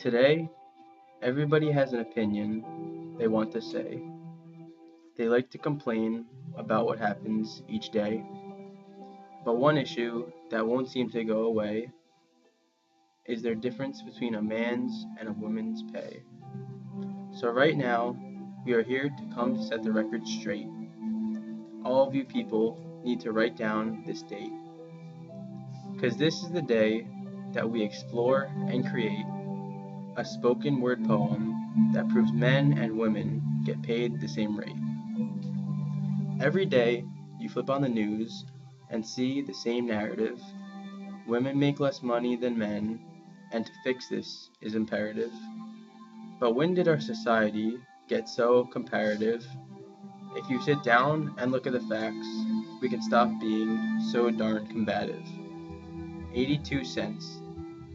Today, everybody has an opinion they want to say. They like to complain about what happens each day. But one issue that won't seem to go away is their difference between a man's and a woman's pay. So right now, we are here to come set the record straight. All of you people need to write down this date, because this is the day that we explore and create a spoken word poem that proves men and women get paid the same rate. Every day, you flip on the news and see the same narrative. Women make less money than men, and to fix this is imperative. But when did our society get so comparative? If you sit down and look at the facts, we can stop being so darn combative. 82 cents,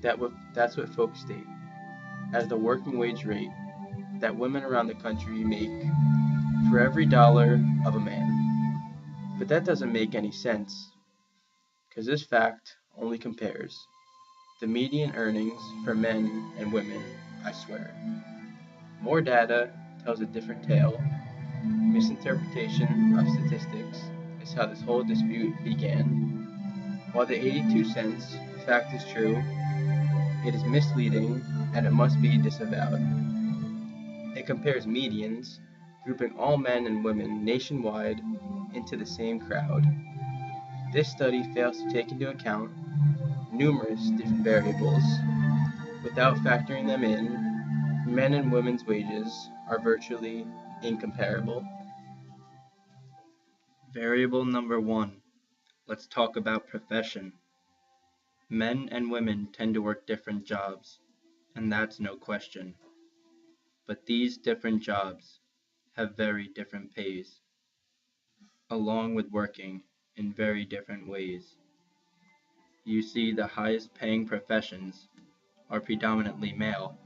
that's what folks state as the working wage rate that women around the country make for every dollar of a man. But that doesn't make any sense, because this fact only compares the median earnings for men and women, I swear. More data tells a different tale. Misinterpretation of statistics is how this whole dispute began. While the 82 cents fact is true, it is misleading and it must be disavowed. It compares medians, grouping all men and women nationwide into the same crowd. This study fails to take into account numerous different variables. Without factoring them in, men and women's wages are virtually incomparable. Variable number 1. Let's talk about profession. Men and women tend to work different jobs, and that's no question. But these different jobs have very different pays, along with working in very different ways. You see, the highest paying professions are predominantly male: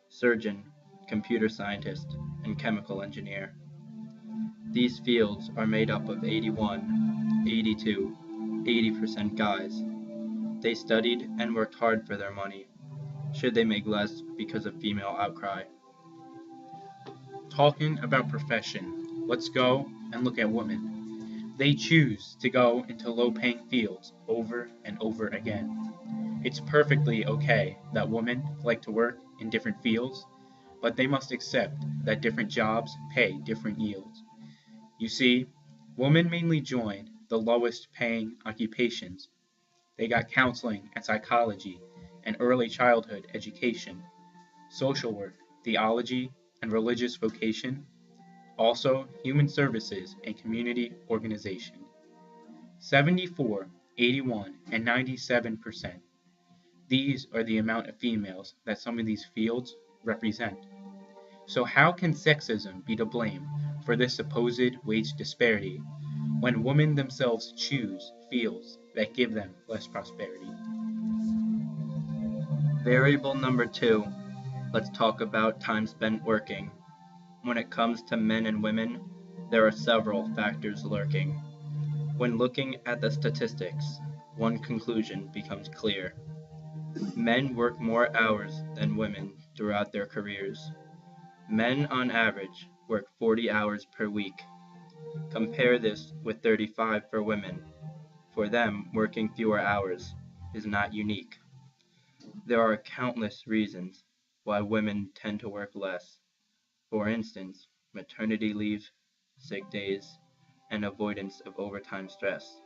surgeon, computer scientist, and chemical engineer. These fields are made up of 81, 82, 80% guys. They studied and worked hard for their money, should they make less because of female outcry. Talking about profession, let's go and look at women. They choose to go into low-paying fields over and over again. It's perfectly okay that women like to work in different fields, but they must accept that different jobs pay different yields. You see, women mainly join the lowest paying occupations. They got counseling and psychology and early childhood education, social work, theology, and religious vocation, also human services and community organization. 74, 81, and 97%. These are the amount of females that some of these fields represent. So how can sexism be to blame for this supposed wage disparity when women themselves choose fields that give them less prosperity? Variable number 2. Let's talk about time spent working. When it comes to men and women, there are several factors lurking. When looking at the statistics, one conclusion becomes clear. Men work more hours than women throughout their careers. Men on average work 40 hours per week. Compare this with 35 for women. For them, working fewer hours is not unique. There are countless reasons why women tend to work less. For instance, maternity leave, sick days, and avoidance of overtime stress.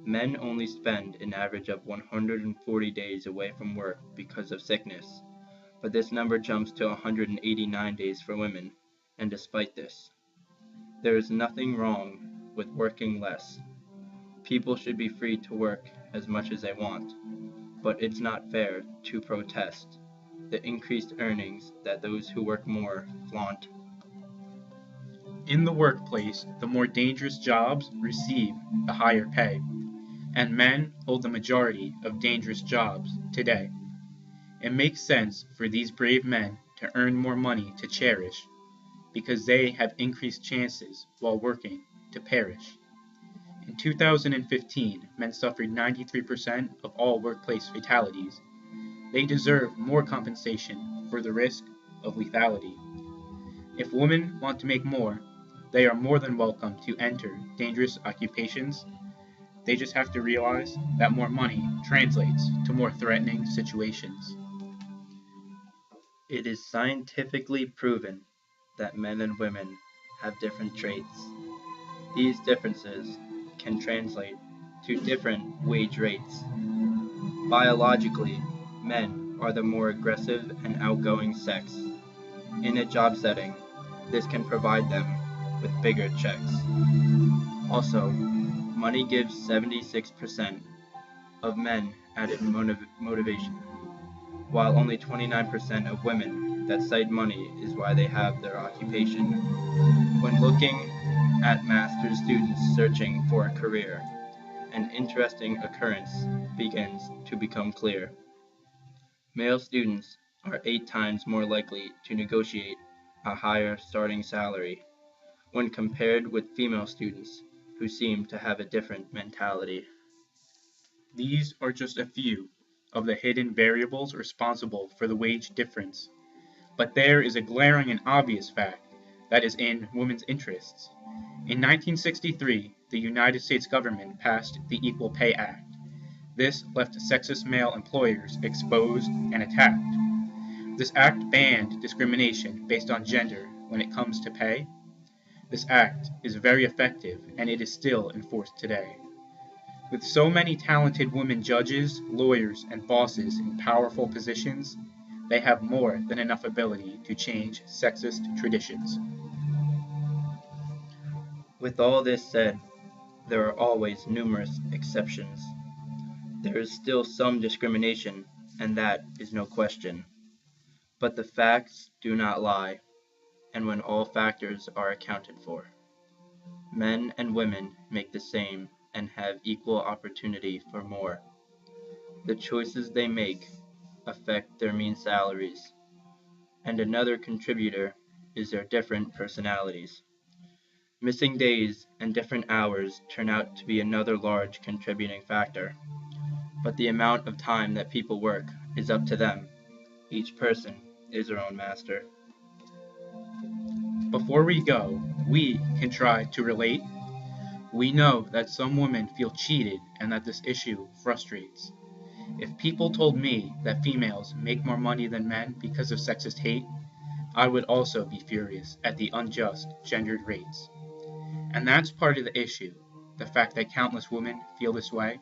Men only spend an average of 140 days away from work because of sickness, but this number jumps to 189 days for women, and despite this, there is nothing wrong with working less. People should be free to work as much as they want, but it's not fair to protest the increased earnings that those who work more flaunt. In the workplace, the more dangerous jobs receive the higher pay, and men hold the majority of dangerous jobs today. It makes sense for these brave men to earn more money to cherish, because they have increased chances while working to perish. In 2015, men suffered 93% of all workplace fatalities. They deserve more compensation for the risk of lethality. If women want to make more, they are more than welcome to enter dangerous occupations. They just have to realize that more money translates to more threatening situations. It is scientifically proven that men and women have different traits. These differences can translate to different wage rates. Biologically, men are the more aggressive and outgoing sex. In a job setting, this can provide them with bigger checks. Also, money gives 76% of men added motivation, while only 29% of women that cite money is why they have their occupation. When looking at master's students searching for a career, an interesting occurrence begins to become clear. Male students are 8 times more likely to negotiate a higher starting salary when compared with female students who seem to have a different mentality. These are just a few of the hidden variables responsible for the wage difference. But there is a glaring and obvious fact that is in women's interests. In 1963, the United States government passed the Equal Pay Act. This left sexist male employers exposed and attacked. This act banned discrimination based on gender when it comes to pay. This act is very effective and it is still enforced today. With so many talented women judges, lawyers, and bosses in powerful positions, they have more than enough ability to change sexist traditions. With all this said, there are always numerous exceptions. There is still some discrimination, and that is no question. But the facts do not lie, and when all factors are accounted for, men and women make the same and have equal opportunity for more. The choices they make affect their mean salaries, and another contributor is their different personalities. Missing days and different hours turn out to be another large contributing factor, but the amount of time that people work is up to them. Each person is their own master. Before we go, we can try to relate. We know that some women feel cheated and that this issue frustrates. If people told me that females make more money than men because of sexist hate, I would also be furious at the unjust gendered rates. And that's part of the issue, the fact that countless women feel this way.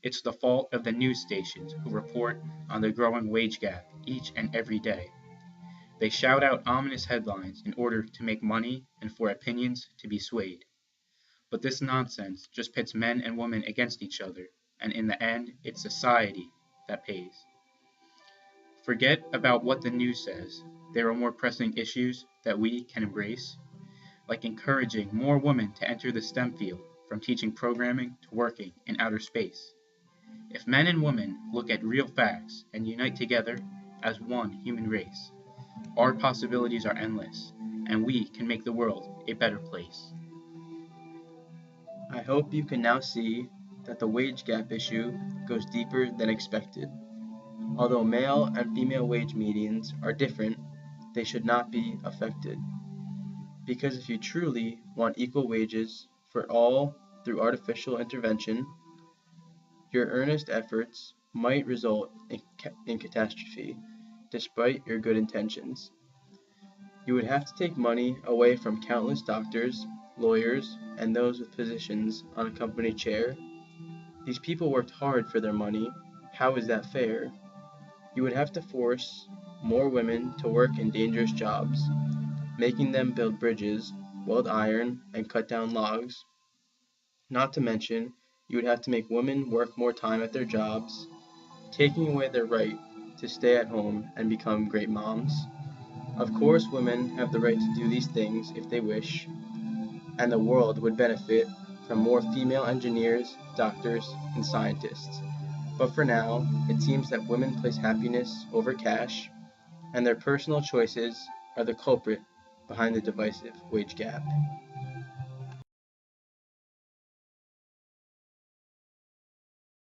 It's the fault of the news stations who report on the growing wage gap each and every day. They shout out ominous headlines in order to make money and for opinions to be swayed. But this nonsense just pits men and women against each other, and in the end, it's society that pays. Forget about what the news says. There are more pressing issues that we can embrace, like encouraging more women to enter the STEM field, from teaching programming to working in outer space. If men and women look at real facts and unite together as one human race, our possibilities are endless, and we can make the world a better place. I hope you can now see that the wage gap issue goes deeper than expected. Although male and female wage medians are different, they should not be affected. Because if you truly want equal wages for all through artificial intervention, your earnest efforts might result in catastrophe, despite your good intentions. You would have to take money away from countless doctors, lawyers, and those with positions on a company chair. These people worked hard for their money. How is that fair? You would have to force more women to work in dangerous jobs, making them build bridges, weld iron, and cut down logs. Not to mention, you would have to make women work more time at their jobs, taking away their right to stay at home and become great moms. Of course, women have the right to do these things if they wish, and the world would benefit from more female engineers, doctors, and scientists. But for now, it seems that women place happiness over cash, and their personal choices are the culprit behind the divisive wage gap.